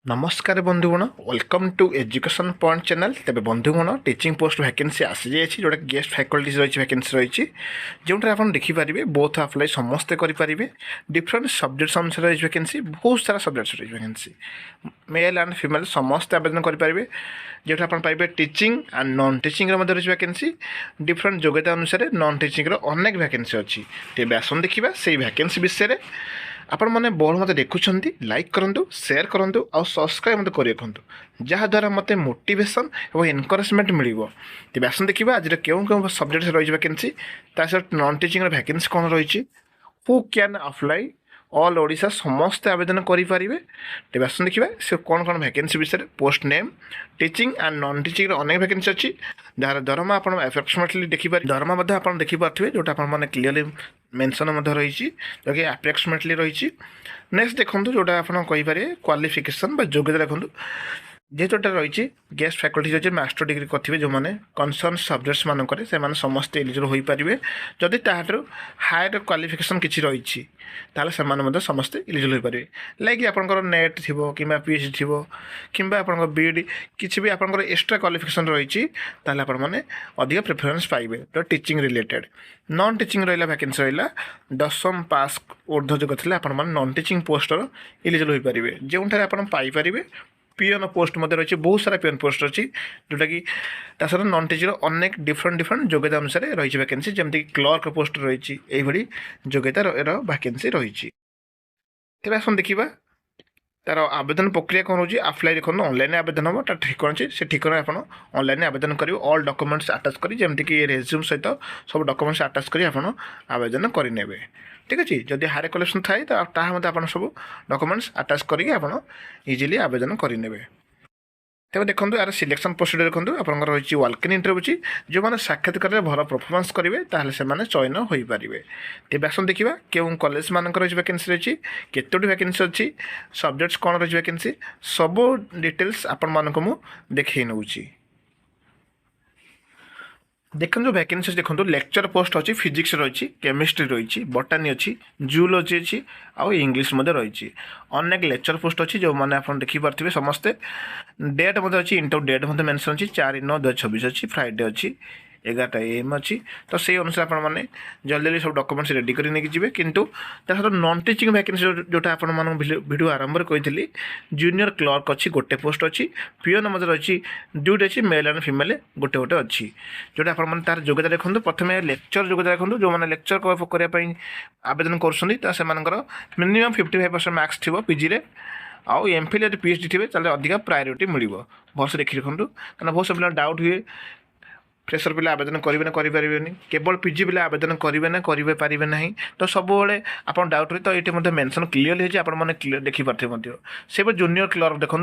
नमस्कार बंधुगण welcome to education point channel. तेरे बंधुगण टीचिंग पोस्ट वैकेंसी आसी जाइए जोटा गेस्ट फैकल्टी रही वैकेंसी रही जो आप देखिपारे बोथ अप्लाई समस्ते करेंगे। डिफरेंट सब्जेक्ट्स अनुसार रही वैकेंसी बहुत सारा सब्जेक्ट्स रही वैकेंसी मेल एंड फीमेल समस्ते आवेदन करेंगे। जो आप पाइबे टीचिंग एंड नॉन टीचिंग रही वैकेंसी डिफरेंट योग्यता अनुसार नॉन टीचिंग अनेक वैकेंसी अच्छी। तेज आसन देखा से वैकेंसी विषय आपण मैंने बहुत मत देखुं लाइक करूँ सेयार करूँ और सब्सक्राइब मत कर रखुँ जहाद्वारा मत मोटिवेशन और एनकरेजमेंट मिल। तेज आस देखा आज क्यों क्यों सब्जेक्ट रही वैकेंसी सहित नॉन टीचिंग वैकेंसी कौन रही who can apply all Odisha समस्ते आवेदन करेंगे। तेज आस देखा से कौन कौन वैकेंसी विषय post name teaching and non teaching अनेक वैकेंसी अच्छी जार दरमा आप एप्रोक्सीमेटली देखिए दरमा आप देखिपे जोटा आपने क्लीयरली मेंशन रही जो कि एप्रोक्सीमेटली रही। नेक्स्ट देखो जोटा आप क्वालिफिकेशन योग्यता देखो जेहेतुटा रही गेस्ट फैकल्टी रही मास्टर डिग्री करेंगे जो मैंने कनसर्न सब्जेक्ट्स मानक से समस्ते एलिजिबल हो पारे। जदि ताठू हायर क्वालिफिकेशन किसी रही से समस्ते एलिजिबल हो पारे लाइक आपंकर नेट थी कि पीएचडी थी कि बीईडी किसी भी आपंकर एक्स्ट्रा क्वालिफिकेशन रही आपने अधिक प्रेफरेन्स पाइबे। तो टीचिंग रिलेटेड नॉन टीचिंग रहा वैकेंसी रहा दशम पास ऊर्ध्व जो थे आप नॉन टीचिंग पोस्टर एलिजिबल हो पारे जो पाइपर। पीएन पोस्ट रही बहुत सारा पीएन पोस्ट अच्छी जोटा कि सहित नॉन टीचिंग अनेक डिफरेंट योग्यता अनुसार रही वैकेंसी जमीक क्लर्क पोस्ट रही योग्यता वैकेंसी रही। तेज आस देखा तार आवेदन प्रक्रिया कौन रोचे अप्लाई देखो ऑनलाइन आवेदन हम तार ठिकाना अच्छे से ठिकाना आप ऑनलाइन आवेदन करेंगे ऑल डॉक्यूमेंट्स अटैच करी जमीक रेज्यूम सहित सब डॉक्यूमेंट्स अटैच करी आप आवेदन करेंगे। ठीक अच्छे जदि हायर क्वालिफिकेशन थाए तो आप सब डॉक्यूमेंट्स अटैच करके आप इजिली आवेदन करेंगे। तेज देखो यार सिलेक्शन प्रोसीजर देखो आप रही वाल्क-इन इंटरव्यू जो मैंने साक्षात्कार भल परफॉर्मेंस करेंगे ताहले से चयन हो पारे। तेज आस देखा क्यों कॉलेज मानक रही वैकेंसी रही केतोटी वैकेंसी अच्छी सब्जेक्ट्स कौन रही वैकेंसी सब डिटेल्स आपण मानक मु देखई नौची। देखो जो वैकेंसी देखो लेक्चर पोस्ट अच्छी फिजिक्स रही केमिस्ट्री रही बटानी अच्छी जूलॉजी अच्छी आउ इंग्लिश रही अनेक लेक्चर पोस्ट अच्छी जो मैंने आप देखिपे समस्ते डेट अच्छी इंटरव्यू डेट मेंशन अच्छी 4/9/2024 अच्छी फ्राइडे अच्छी 11 AM अच्छी। तो से अनुसार आपने जल्दी जल्दी सब डॉक्यूमेंट्स रेडी कर जी किंतु नॉन टीचिंग वैकेंसी जोटा आप वीडियो आरंभ कही जूनियर क्लर्क अच्छी गोटे पोस्ट अच्छी पीओन अच्छी ड्यूटी अच्छी मेल एंड फीमेल गोटे गोटे अच्छी जोटा आप तार योग्यता देखो प्रथम लेक्चर योग्यता देखो जो मैंने लेक्चर करने आवेदन कर मिनिमम 55% मार्क्स थी पीजी आउ एमफिल यदि पीएचडी थे अधिक प्रायोरिटी मिल भलसे देखी रखुँ क्या बहुत सब डाउट हुए फ्रेशर पिला आवेदन करेंगे ना करें केवल पीजी पिला आवेदन करेंगे ना करें ना तो सब आप डाउट हुए तो ये मेंशन क्लीयरली है आपने क्लीयर देखिपारे से जूनियर क्लर्क देखो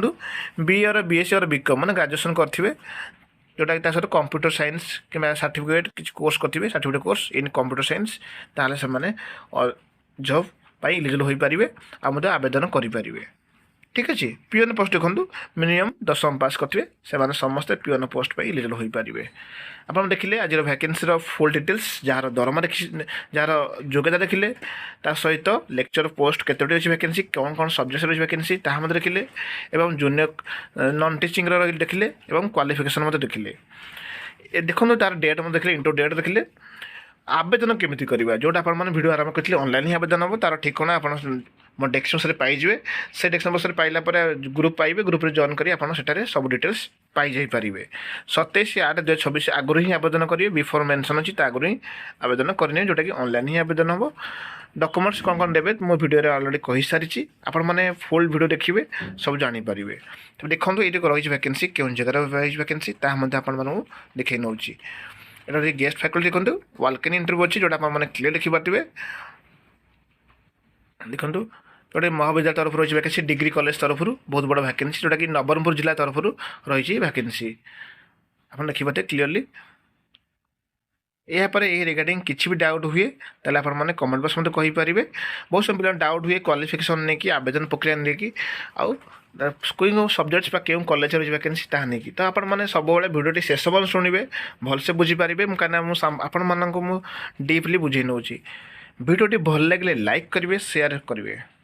बी और बीएससी और बीकॉम मैंने ग्रेजुएशन करेंगे जोटा कि सहित कंप्यूटर साइंस कि सर्टिफिकेट किसी कोर्स करेंगे certificate course in computer science ताहले से जॉब पाई एलिजिबल हो पारे आ आवेदन करेंगे। ठीक अच्छे पीओन पोस्ट देखो मिनिमम 10वीं पास करेंगे से समस्ते पीओन पोस्ट पर एलिजिबल हो पारे। आप देखिले आज वैकेंसी फुल डिटेल्स जार दरमा देखी जार योग्यता देखिले सहित लेक्चर पोस्ट केतोटी अच्छी वैकेंसी कौन कौन सब्जेक्ट रही वैकेंसी देखिले एवं जूनियर नॉन टीचिंग देखिले एवं क्वालिफिकेशन देखिले देखो तार डेट देखिले इंटरव्यू डेट देखिले आवेदन केमी करवा जोटा आप वीडियो आरंभ करते ऑनलाइन ही आवेदन हम तार ठिकाना आप मो डेस्क्रिप्शन पाइबे से डेस्क्रिप्शन पाइला ग्रुप पाइबे ग्रुप रे जॉइन करी आपन सेटारे सब डिटेल्स पाई जाई पारिबे। 27/8/2024 आगुरी ही आवेदन करिए बिफोर मेंशन अछि आगुरी ही आवेदन करने जोटा कि ऑनलाइन ही आवेदन हम। डॉक्यूमेंट्स कौन कौन देवे मो वीडियो रे ऑलरेडी कहि सारिछि आपण माने फुल वीडियो देखिबे सब जानि पारिबे। तो देखंतु एटी रही वैकेंसी केउन जगह रही वैकेंसी ता मध्ये आपण मानू देखै नउछि एटा गेस्ट फैकल्टी देखंतु वाल्क-इन इंटरव्यू अछि जोटा आपण माने क्लियर देखि पारिबे। देखंतु गोटे महाविद्यालय तरफ रही वैकेंसी डिग्री कॉलेज तरफ बहुत बड़ा वैकेंसी जोटा कि नवरंगपुर जिला तरफ रही वैकेंसी आप देखिए क्लीयरली। यापर ये रिगार्डिंग किसी भी डाउट हुए ताले आप मैंने कमेंट बॉक्स में कहींपारे। बहुत सब पिला डाउट हुए क्वालिफिकेशन नहीं कि आवेदन प्रक्रिया नहीं कि आउ कोई सब्जेक्ट्स क्यों कॉलेज रही वैकेंसी ताहा नहीं कि तो आप सब भिडियो शेष पर्यंत शुणवे भलसे बुझीपारे कहीं आपण मानक डीपली बुझे नौची। भिडियोटी भल लगे लाइक करेंगे शेयर करेंगे।